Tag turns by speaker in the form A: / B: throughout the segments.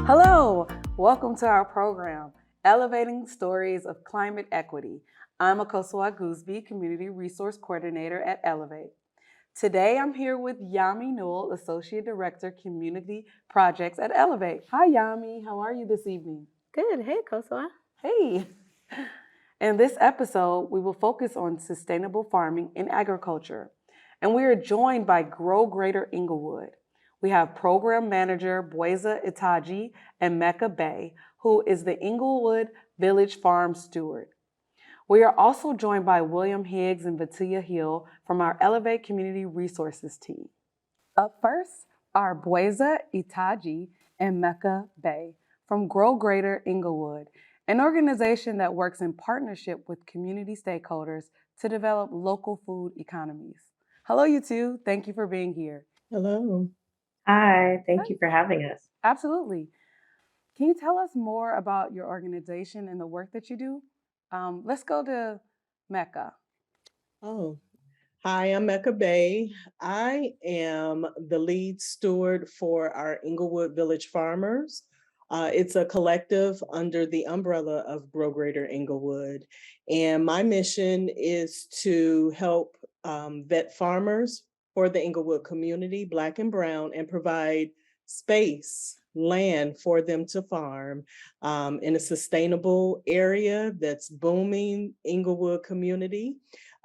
A: Hello, welcome to our program, Elevating Stories of Climate Equity. I'm Akosua Gooseby, Community Resource Coordinator at Elevate. Today I'm here with Yami Newell, Associate Director, Community Projects at Elevate. Hi Yami, how are you this evening?
B: Good. Hey, Kosua.
A: Hey. In this episode, we will focus on sustainable farming and agriculture. And we are joined by Grow Greater Englewood. We have Program Manager Bweza Itaji and Mecca Bay, who is the Englewood Village Farm Steward. We are also joined by William Higgs and Vatia Hill from our Elevate Community Resources team. Up first are Bweza Itaji and Mecca Bay from Grow Greater Englewood, an organization that works in partnership with community stakeholders to develop local food economies. Hello, you two. Thank you for being here.
C: Hello.
D: Hi, thank you for having us.
A: Absolutely. Can you tell us more about your organization and the work that you do? Let's go to Mecca.
C: Oh, hi, I'm Mecca Bay. I am the lead steward for our Englewood Village Farmers. It's a collective under the umbrella of Grow Greater Englewood. And my mission is to help vet farmers for the Englewood community, Black and Brown, and provide space, land for them to farm in a sustainable area that's booming Englewood community.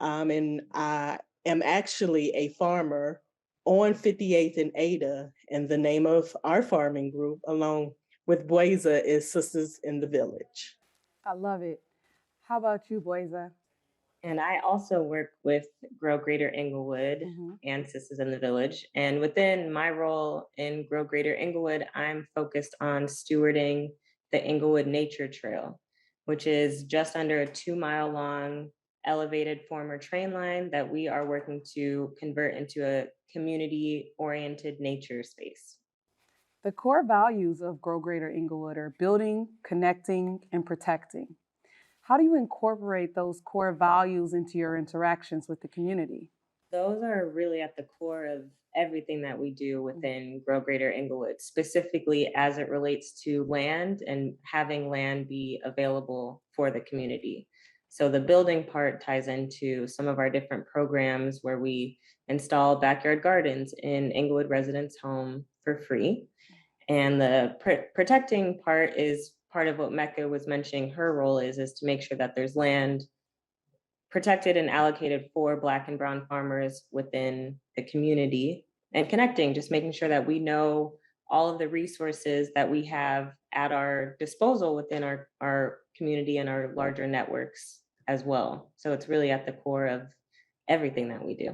C: And I am actually a farmer on 58th and Ada, and the name of our farming group, along with Bweza, is Sisters in the Village.
A: I love it. How about you, Bweza?
D: And I also work with Grow Greater Englewood and Sisters in the Village. And within my role in Grow Greater Englewood, I'm focused on stewarding the Englewood Nature Trail, which is just under a 2-mile long elevated former train line that we are working to convert into a community-oriented nature space.
A: The core values of Grow Greater Englewood are building, connecting, and protecting. How do you incorporate those core values into your interactions with the community?
D: Those are really at the core of everything that we do within Grow Greater Englewood, specifically as it relates to land and having land be available for the community. So the building part ties into some of our different programs where we install backyard gardens in Englewood residents' home for free. And the protecting part is part of what Mecca was mentioning her role is to make sure that there's land protected and allocated for Black and Brown farmers within the community, and connecting, just making sure that we know all of the resources that we have at our disposal within our community and our larger networks as well. So it's really at the core of everything that we do.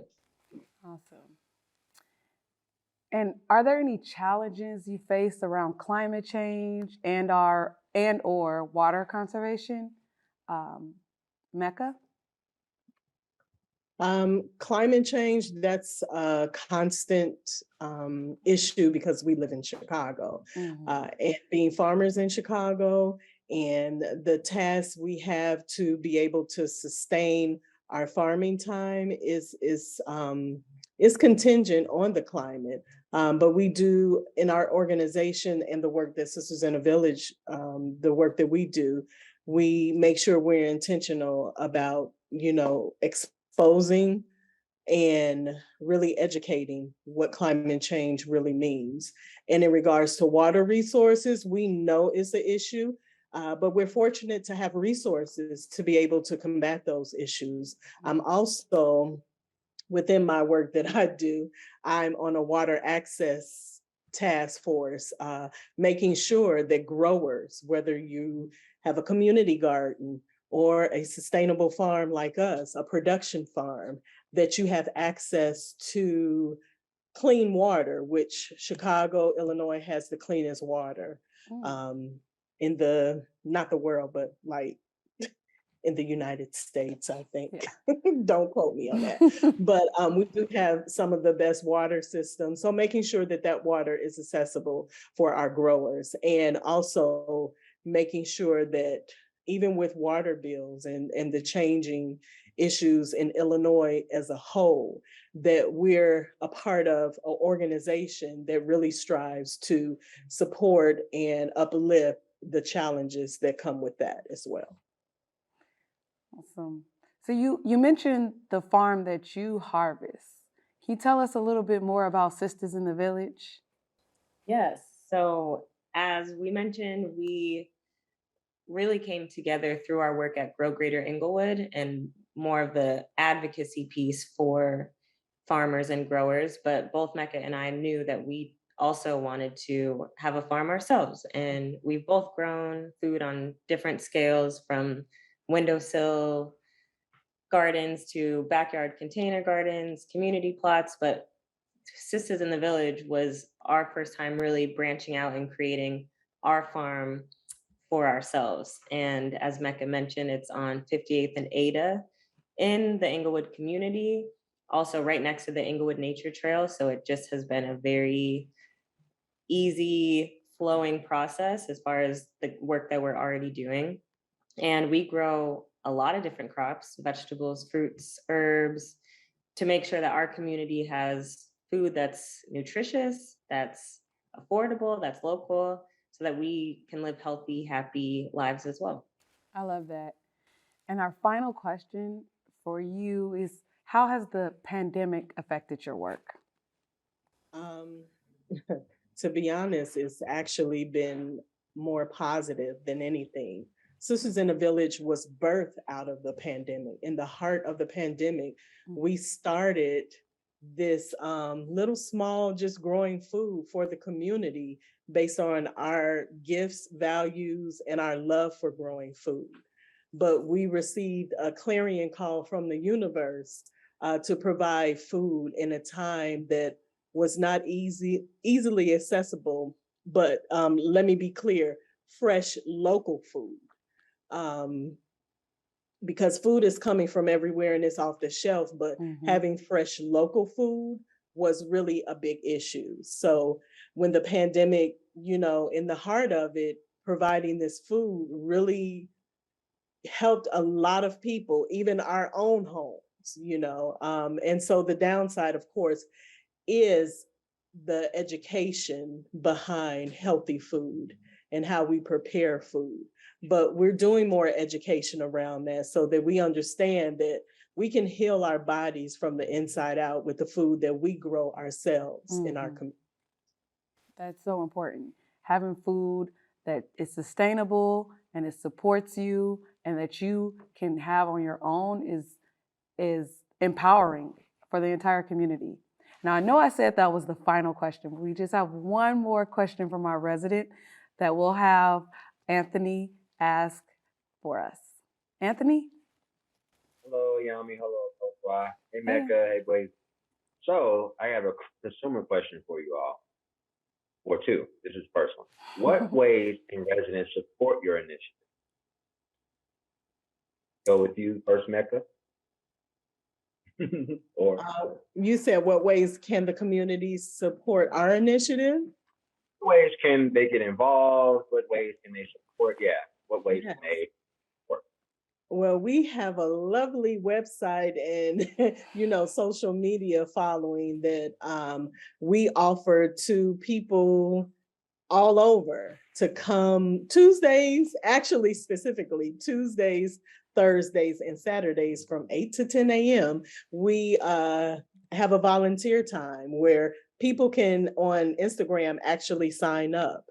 A: Awesome. And are there any challenges you face around climate change and/or water conservation? Mecca?
C: Climate change, that's a constant issue because we live in Chicago. And being farmers in Chicago, and the task we have to be able to sustain our farming time is contingent on the climate. But we do, in our organization and the work that Sisters in a Village, the work that we do, we make sure we're intentional about, exposing and really educating what climate change really means. And in regards to water resources, we know it's an issue, but we're fortunate to have resources to be able to combat those issues. I'm also, within my work that I do, I'm on a water access task force, making sure that growers, whether you have a community garden or a sustainable farm like us, a production farm, that you have access to clean water, which Chicago, Illinois has the cleanest water in the, not the world, but like in the United States, I think. Yeah. Don't quote me on that. But we do have some of the best water systems. So making sure that that water is accessible for our growers, and also making sure that even with water bills and the changing issues in Illinois as a whole, that we're a part of an organization that really strives to support and uplift the challenges that come with that as well.
A: Awesome. So you mentioned the farm that you harvest. Can you tell us a little bit more about Sisters in the Village?
D: Yes. So as we mentioned, we really came together through our work at Grow Greater Englewood and more of the advocacy piece for farmers and growers. But both Mecca and I knew that we also wanted to have a farm ourselves. And we've both grown food on different scales, from windowsill gardens to backyard container gardens, community plots. But Sisters in the Village was our first time really branching out and creating our farm for ourselves. And as Mecca mentioned, it's on 58th and Ada in the Englewood community, also right next to the Englewood Nature Trail. So it just has been a very easy flowing process as far as the work that we're already doing. And we grow a lot of different crops, vegetables, fruits, herbs, to make sure that our community has food that's nutritious, that's affordable, that's local, so that we can live healthy, happy lives as well.
A: I love that. And our final question for you is, how has the pandemic affected your work?
C: Um, to be honest, it's actually been more positive than anything. Sisters in the Village was birthed out of the pandemic. In the heart of the pandemic, we started this little small, just growing food for the community based on our gifts, values, and our love for growing food. But we received a clarion call from the universe to provide food in a time that was not easily accessible. But let me be clear, fresh local food. Because food is coming from everywhere and it's off the shelf, but having fresh local food was really a big issue. So when the pandemic, in the heart of it, providing this food really helped a lot of people, even our own homes. And so the downside, of course, is the education behind healthy food and how we prepare food. But we're doing more education around that so that we understand that we can heal our bodies from the inside out with the food that we grow ourselves in our community.
A: That's so important. Having food that is sustainable and it supports you and that you can have on your own is empowering for the entire community. Now, I know I said that was the final question, but we just have one more question from our resident that we'll have Anthony ask for us. Anthony?
B: Hello, Yami. Hello, Tokwa. Hey, Mecca. Hey, Blaze. So I have a consumer question for you all, or two. This is personal. What ways can residents support your initiative? Go with you first, Mecca. Or
C: you said, what ways can the community support our initiative?
B: what ways can they get involved? What ways can they support? Yeah, what ways can they support?
C: Well, we have a lovely website and social media following that we offer to people all over to come Tuesdays, actually specifically Tuesdays, Thursdays, and Saturdays from 8 to 10 a.m. We have a volunteer time where people can on Instagram actually sign up.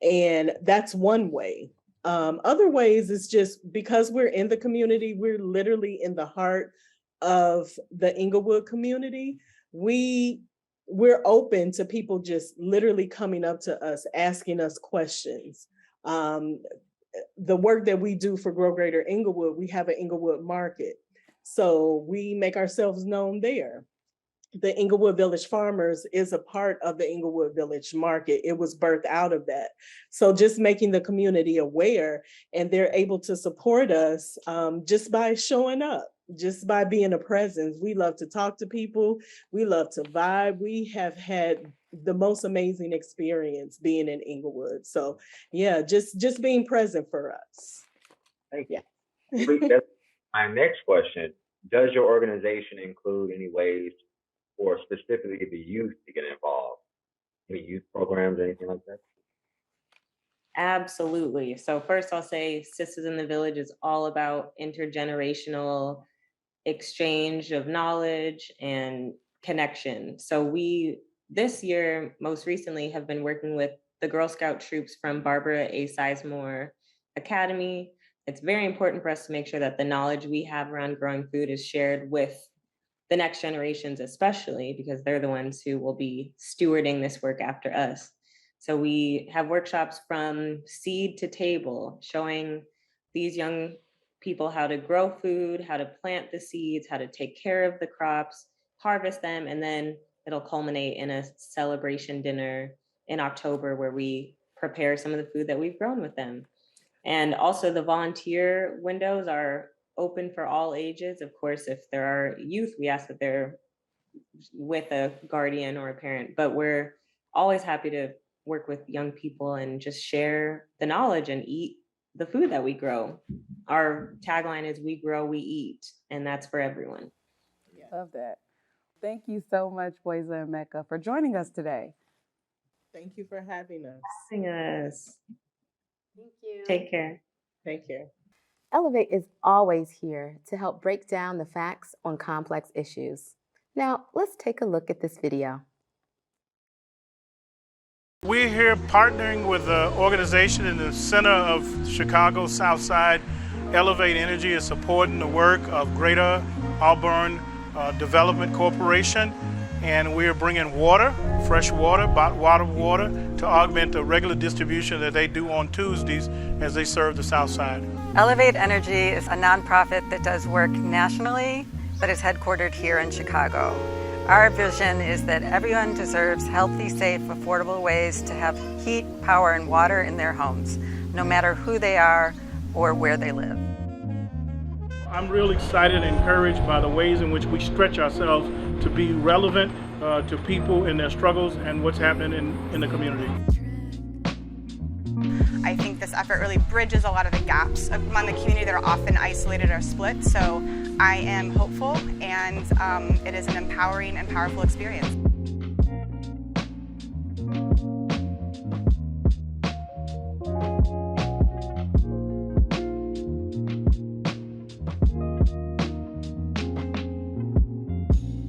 C: And that's one way. Other ways is just because we're in the community, we're literally in the heart of the Englewood community. We're open to people just literally coming up to us, asking us questions. The work that we do for Grow Greater Englewood, we have an Englewood market. So we make ourselves known there. The Englewood Village Farmers is a part of the Englewood Village Market. It was birthed out of that. So just making the community aware, and they're able to support us just by showing up, just by being a presence. We love to talk to people. We love to vibe. We have had the most amazing experience being in Englewood. So yeah, just being present for us.
B: Thank you. That's my next question. does your organization include any ways for specifically the youth to get involved? Any youth programs, anything like that?
D: Absolutely. So first I'll say Sisters in the Village is all about intergenerational exchange of knowledge and connection. So we this year, most recently, have been working with the Girl Scout troops from Barbara A. Sizemore Academy. It's very important for us to make sure that the knowledge we have around growing food is shared with the next generations, especially because they're the ones who will be stewarding this work after us. So we have workshops from seed to table, showing these young people how to grow food, how to plant the seeds, how to take care of the crops, harvest them, and then it'll culminate in a celebration dinner in October where we prepare some of the food that we've grown with them. And also the volunteer windows are open for all ages. Of course, if there are youth, we ask that they're with a guardian or a parent, but we're always happy to work with young people and just share the knowledge and eat the food that we grow. Our tagline is "We grow, we eat," and that's for everyone.
A: Love that. Thank you so much, Boyza and Mecca, for joining us today.
C: Thank you for having us.
D: Sing us.
E: Thank you.
D: Take care.
C: Take care.
E: Elevate is always here to help break down the facts on complex issues. Now, let's take a look at this video.
F: We're here partnering with an organization in the center of Chicago, South Side. Elevate Energy is supporting the work of Greater Auburn Development Corporation, and we're bringing water, fresh water, bottled water, to augment the regular distribution that they do on Tuesdays as they serve the South Side.
G: Elevate Energy is a nonprofit that does work nationally, but is headquartered here in Chicago. Our vision is that everyone deserves healthy, safe, affordable ways to have heat, power, and water in their homes, no matter who they are or where they live.
F: I'm real excited and encouraged by the ways in which we stretch ourselves to be relevant to people in their struggles and what's happening in the community.
H: I think this effort really bridges a lot of the gaps among the community that are often isolated or split. So I am hopeful, and it is an empowering and powerful experience.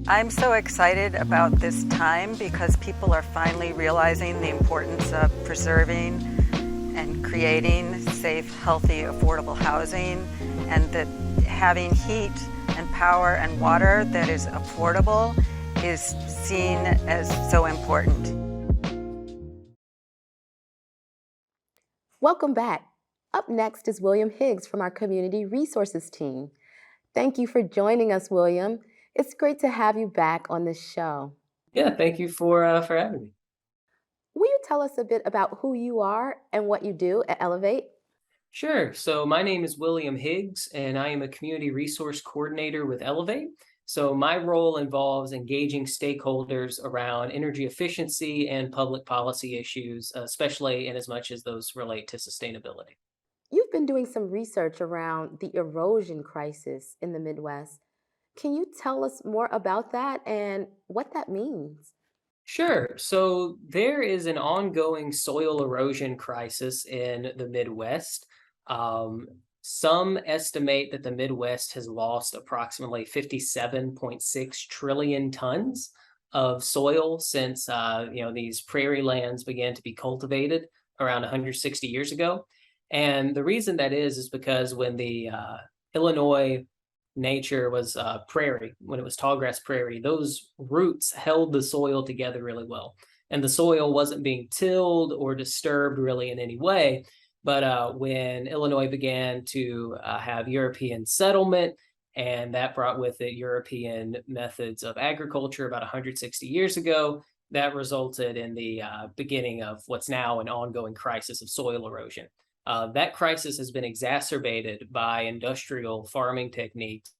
G: I'm so excited about this time because people are finally realizing the importance of preserving and creating safe, healthy, affordable housing, and that having heat and power and water that is affordable is seen as so important.
E: Welcome back. Up next is William Higgs from our Community Resources team. Thank you for joining us, William. It's great to have you back on this show.
I: Yeah, thank you for having me.
E: Will you tell us a bit about who you are and what you do at Elevate?
I: Sure. So my name is William Higgs, and I am a community resource coordinator with Elevate. So my role involves engaging stakeholders around energy efficiency and public policy issues, especially in as much as those relate to sustainability.
E: You've been doing some research around the erosion crisis in the Midwest. Can you tell us more about that and what that means?
I: Sure. So there is an ongoing soil erosion crisis in the Midwest. Some estimate that the Midwest has lost approximately 57.6 trillion tons of soil since these prairie lands began to be cultivated around 160 years ago. And the reason that is because when the Illinois nature was prairie, when it was tallgrass prairie, those roots held the soil together really well. And the soil wasn't being tilled or disturbed really in any way. But when Illinois began to have European settlement, and that brought with it European methods of agriculture about 160 years ago, that resulted in the beginning of what's now an ongoing crisis of soil erosion. That crisis has been exacerbated by industrial farming techniques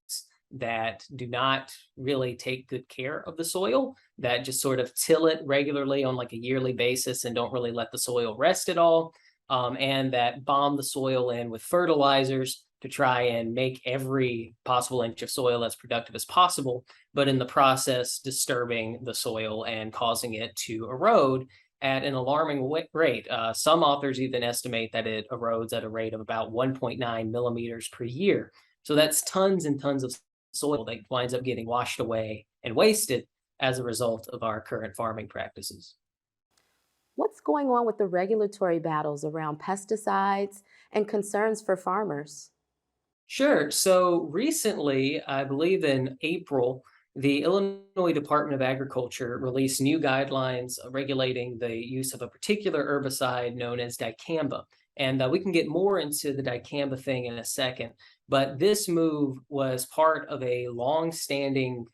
I: that do not really take good care of the soil, that just sort of till it regularly on like a yearly basis and don't really let the soil rest at all, and that bomb the soil in with fertilizers to try and make every possible inch of soil as productive as possible, but in the process disturbing the soil and causing it to erode at an alarming rate. Some authors even estimate that it erodes at a rate of about 1.9 millimeters per year. So that's tons and tons of soil that winds up getting washed away and wasted as a result of our current farming practices.
E: What's going on with the regulatory battles around pesticides and concerns for farmers?
I: Sure. So recently, I believe in April, the Illinois Department of Agriculture released new guidelines regulating the use of a particular herbicide known as dicamba. And we can get more into the dicamba thing in a second. But this move was part of a long-standing,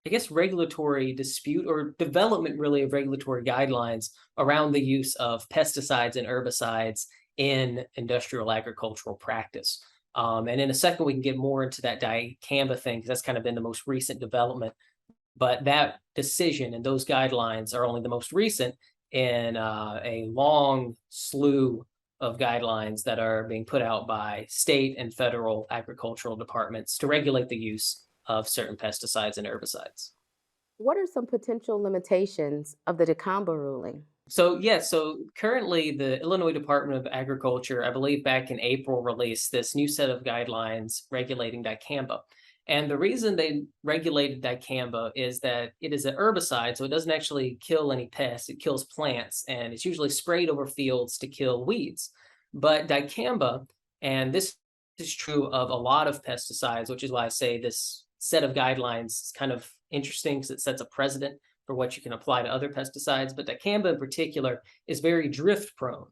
I: I guess, regulatory dispute or development really of regulatory guidelines around the use of pesticides and herbicides in industrial agricultural practice. And in a second, we can get more into that dicamba thing because that's kind of been the most recent development. But that decision and those guidelines are only the most recent in a long slew of guidelines that are being put out by state and federal agricultural departments to regulate the use of certain pesticides and herbicides.
E: What are some potential limitations of the dicamba ruling?
I: So currently the Illinois Department of Agriculture, I believe back in April, released this new set of guidelines regulating dicamba. And the reason they regulated dicamba is that it is an herbicide, so it doesn't actually kill any pests, it kills plants, and it's usually sprayed over fields to kill weeds. But dicamba, and this is true of a lot of pesticides, which is why I say this set of guidelines is kind of interesting because it sets a precedent for what you can apply to other pesticides, but dicamba in particular is very drift prone.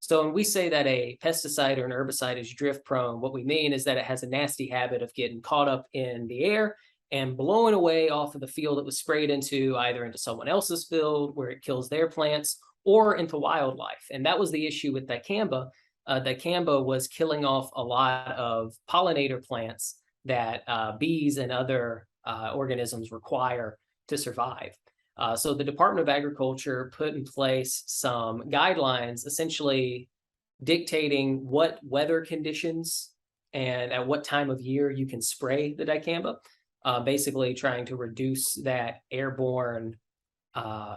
I: So when we say that a pesticide or an herbicide is drift prone, what we mean is that it has a nasty habit of getting caught up in the air and blowing away off of the field it was sprayed into, either into someone else's field where it kills their plants or into wildlife. And that was the issue with dicamba. Dicamba was killing off a lot of pollinator plants that bees and other organisms require to survive. So the Department of Agriculture put in place some guidelines essentially dictating what weather conditions and at what time of year you can spray the dicamba, basically trying to reduce that airborne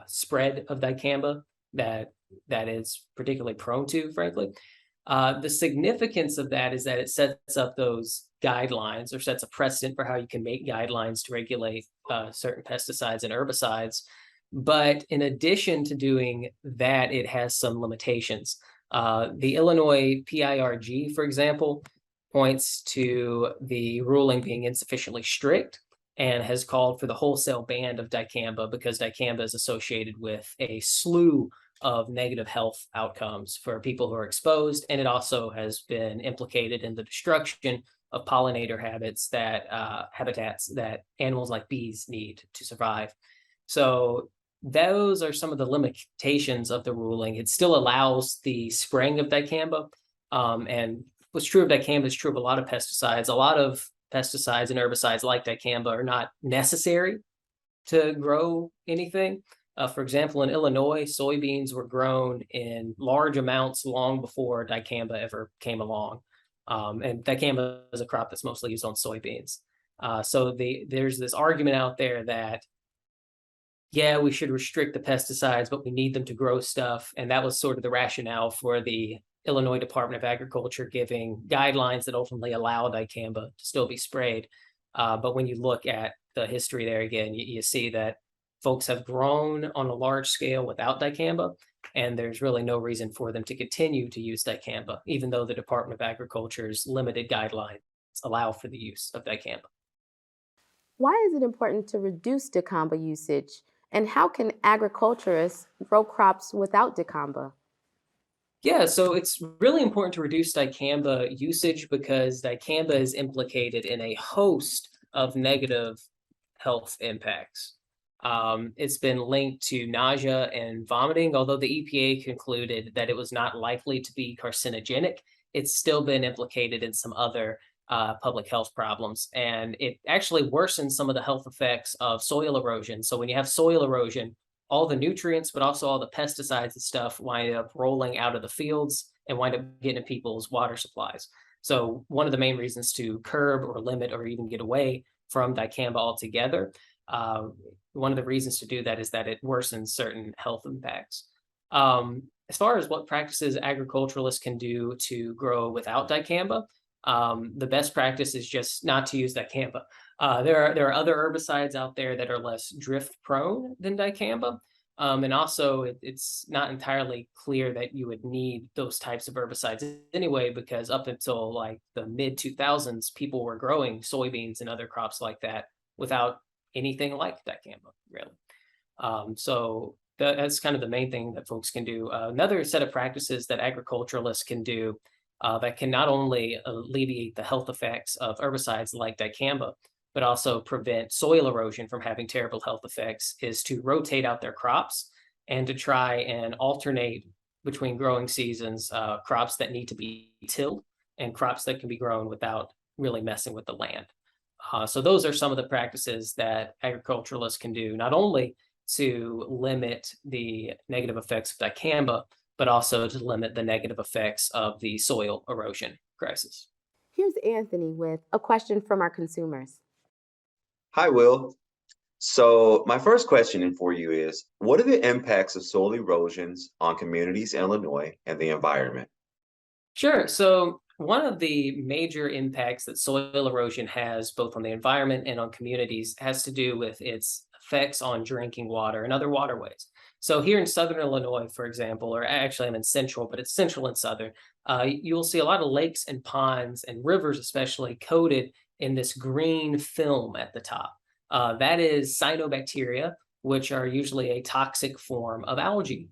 I: spread of dicamba that is particularly prone to, frankly. The significance of that is that it sets up those guidelines or sets a precedent for how you can make guidelines to regulate certain pesticides and herbicides. But in addition to doing that, it has some limitations. The Illinois PIRG, for example, points to the ruling being insufficiently strict and has called for the wholesale ban of dicamba because dicamba is associated with a slew of negative health outcomes for people who are exposed. And it also has been implicated in the destruction of pollinator habitats that animals like bees need to survive. So those are some of the limitations of the ruling. It still allows the spraying of dicamba. And what's true of dicamba is true of a lot of pesticides. A lot of pesticides and herbicides like dicamba are not necessary to grow anything. For example, in Illinois, soybeans were grown in large amounts long before dicamba ever came along. And dicamba is a crop that's mostly used on soybeans. So there's this argument out there that, yeah, we should restrict the pesticides, but we need them to grow stuff. And that was sort of the rationale for the Illinois Department of Agriculture giving guidelines that ultimately allow dicamba to still be sprayed. But when you look at the history there again, you see that folks have grown on a large scale without dicamba, and there's really no reason for them to continue to use dicamba, even though the Department of Agriculture's limited guidelines allow for the use of dicamba.
E: Why is it important to reduce dicamba usage, and how can agriculturists grow crops without dicamba?
I: Yeah, so it's really important to reduce dicamba usage because dicamba is implicated in a host of negative health impacts. It's been linked to nausea and vomiting, although the EPA concluded that it was not likely to be carcinogenic. It's still been implicated in some other public health problems, and it actually worsens some of the health effects of soil erosion. So when you have soil erosion, all the nutrients, but also all the pesticides and stuff wind up rolling out of the fields and wind up getting in people's water supplies. So one of the main reasons to curb or limit or even get away from dicamba altogether, one of the reasons to do that is that it worsens certain health impacts. As far as what practices agriculturalists can do to grow without dicamba, the best practice is just not to use dicamba. There are other herbicides out there that are less drift prone than dicamba. And also, it's not entirely clear that you would need those types of herbicides anyway, because up until like the mid 2000s, people were growing soybeans and other crops like that without anything like dicamba, really. So that's kind of the main thing that folks can do. Another set of practices that agriculturalists can do that can not only alleviate the health effects of herbicides like dicamba, but also prevent soil erosion from having terrible health effects, is to rotate out their crops and to try and alternate between growing seasons, crops that need to be tilled and crops that can be grown without really messing with the land. So those are some of the practices that agriculturalists can do, not only to limit the negative effects of dicamba, but also to limit the negative effects of the soil erosion crisis.
E: Here's Anthony with a question from our consumers.
J: Hi, Will. So my first question for you is, what are the impacts of soil erosions on communities in Illinois and the environment?
I: Sure. So one of the major impacts that soil erosion has, both on the environment and on communities, has to do with its effects on drinking water and other waterways. So here in Southern Illinois, for example, or actually I'm in Central, but it's Central and Southern, you'll see a lot of lakes and ponds and rivers especially coated in this green film at the top. That is cyanobacteria, which are usually a toxic form of algae.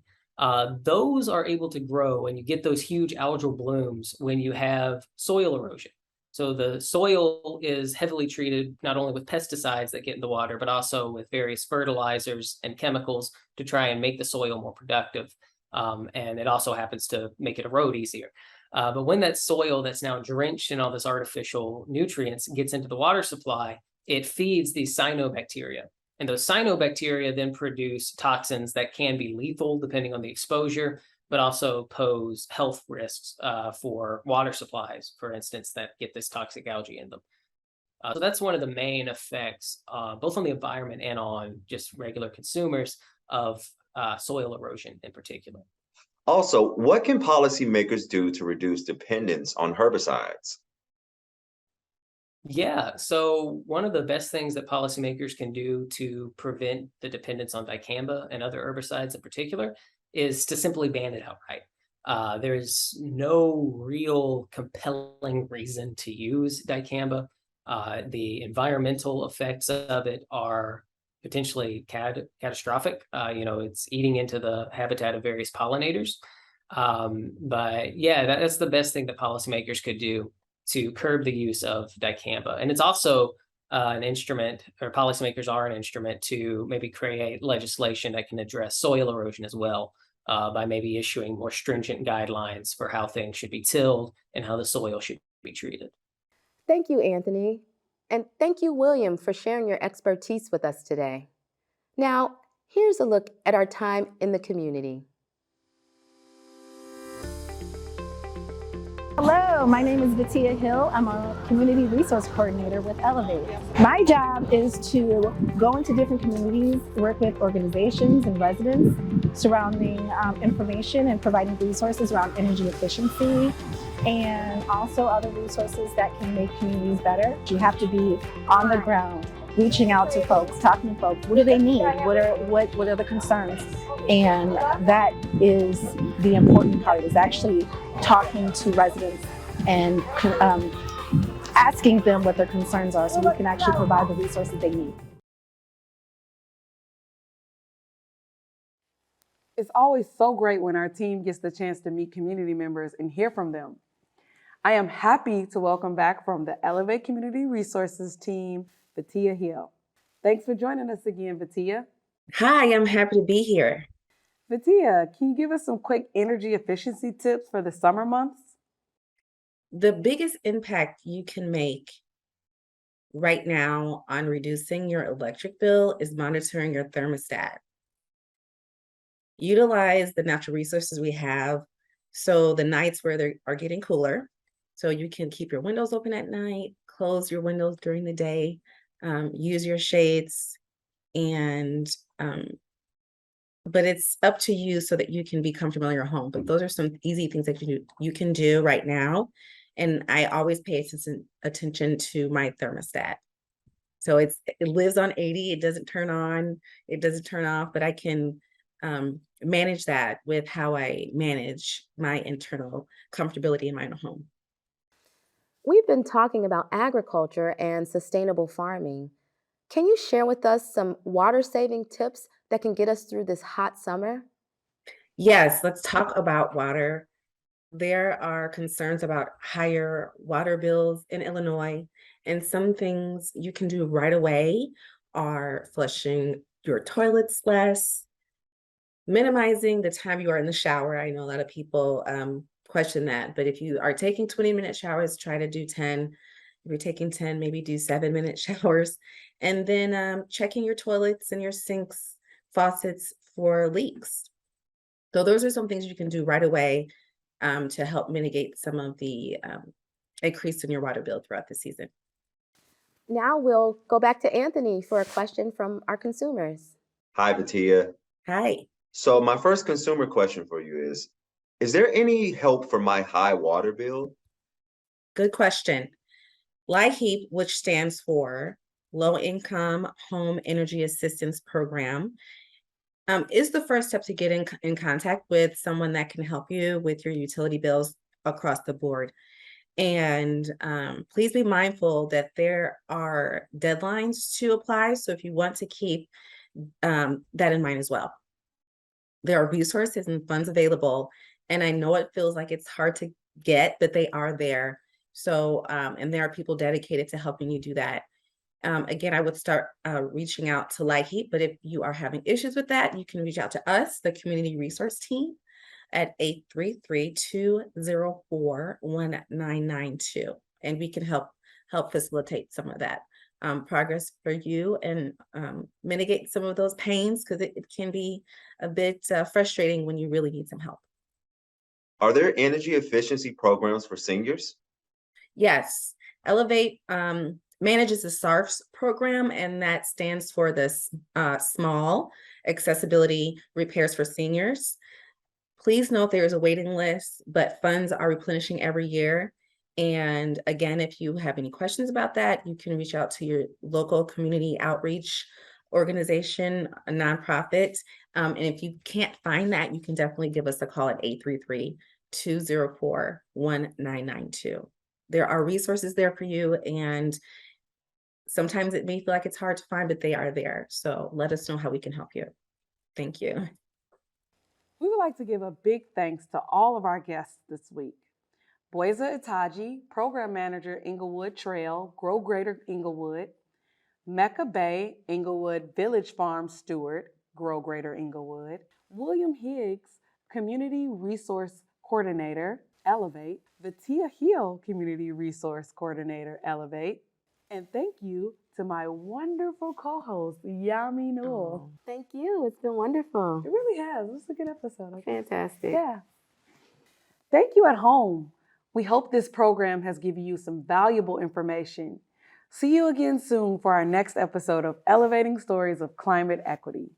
I: Those are able to grow and you get those huge algal blooms when you have soil erosion. So the soil is heavily treated not only with pesticides that get in the water, but also with various fertilizers and chemicals to try and make the soil more productive. And it also happens to make it erode easier. But when that soil that's now drenched in all this artificial nutrients gets into the water supply, it feeds these cyanobacteria. And those cyanobacteria then produce toxins that can be lethal depending on the exposure, but also pose health risks for water supplies, for instance, that get this toxic algae in them. So that's one of the main effects, both on the environment and on just regular consumers, of soil erosion in particular.
J: Also, what can policymakers do to reduce dependence on herbicides?
I: Yeah, so one of the best things that policymakers can do to prevent the dependence on dicamba and other herbicides in particular is to simply ban it outright. There is no real compelling reason to use dicamba. The environmental effects of it are potentially catastrophic. It's eating into the habitat of various pollinators. But yeah, that's the best thing that policymakers could do to curb the use of dicamba. And it's also an instrument, or policymakers are an instrument to maybe create legislation that can address soil erosion as well, by maybe issuing more stringent guidelines for how things should be tilled and how the soil should be treated.
E: Thank you, Anthony. And thank you, William, for sharing your expertise with us today. Now, here's a look at our time in the community.
K: Hello, my name is Vitia Hill. I'm a community resource coordinator with Elevate. My job is to go into different communities, work with organizations and residents surrounding information and providing resources around energy efficiency and also other resources that can make communities better. You have to be on the ground, reaching out to folks, talking to folks. What do they need? What are the concerns? And that is the important part, is actually talking to residents and asking them what their concerns are so we can actually provide the resources they need.
A: It's always so great when our team gets the chance to meet community members and hear from them. I am happy to welcome back from the Elevate Community Resources team, Vitia Hill. Thanks for joining us again, Vitia.
L: Hi, I'm happy to be here.
A: Vitia, can you give us some quick energy efficiency tips for the summer months?
L: The biggest impact you can make right now on reducing your electric bill is monitoring your thermostat. Utilize the natural resources we have. So the nights where they are getting cooler, So you can keep your windows open at night, close your windows during the day, use your shades, and but it's up to you so that you can be comfortable in your home. But those are some easy things that you can do right now. And I always pay attention to my thermostat. So it lives on 80. It doesn't turn on, it doesn't turn off, but I can manage that with how I manage my internal comfortability in my own home.
E: We've been talking about agriculture and sustainable farming. Can you share with us some water saving tips that can get us through this hot summer?
L: Yes, let's talk about water. There are concerns about higher water bills in Illinois, and some things you can do right away are flushing your toilets less, minimizing the time you are in the shower. I know a lot of people question that, but if you are taking 20-minute showers, try to do 10. If you're taking 10, maybe do 7-minute showers. And then checking your toilets and your sinks, faucets for leaks. So those are some things you can do right away to help mitigate some of the increase in your water bill throughout the season.
E: Now we'll go back to Anthony for a question from our consumers.
J: Hi, Batia.
L: Hi.
J: So my first consumer question for you is there any help for my high water bill?
L: Good question. LIHEAP, which stands for Low Income Home Energy Assistance Program, is the first step to get in contact with someone that can help you with your utility bills across the board. And please be mindful that there are deadlines to apply. So if you want to keep that in mind as well. There are resources and funds available. And I know it feels like it's hard to get, but they are there. So, and there are people dedicated to helping you do that. Again, I would start reaching out to LIHEAP, but if you are having issues with that, you can reach out to us, the community resource team, at 833-204-1992. And we can help facilitate some of that progress for you and mitigate some of those pains, because it can be a bit frustrating when you really need some help.
J: Are there energy efficiency programs for seniors?
L: Yes, Elevate manages the SARFs program, and that stands for the Small Accessibility Repairs for Seniors. Please note there is a waiting list, but funds are replenishing every year. And again, if you have any questions about that, you can reach out to your local community outreach organization, a nonprofit. And if you can't find that, you can definitely give us a call at 833-204-1992. There are resources there for you, and sometimes it may feel like it's hard to find, but they are there. So let us know how we can help you. Thank you.
A: We would like to give a big thanks to all of our guests this week. Boyza Itaji, Program Manager, Englewood Trail, Grow Greater Englewood. Mecca Bay, Englewood Village Farm Steward, Grow Greater Englewood. William Higgs, Community Resource Coordinator, Elevate. Vatia Hill, Community Resource Coordinator, Elevate. And thank you to my wonderful co-host, Yami Newell.
E: Thank you. It's been wonderful.
A: It really has. This is a good episode.
E: Fantastic.
A: Yeah. Thank you at home. We hope this program has given you some valuable information. See you again soon for our next episode of Elevating Stories of Climate Equity.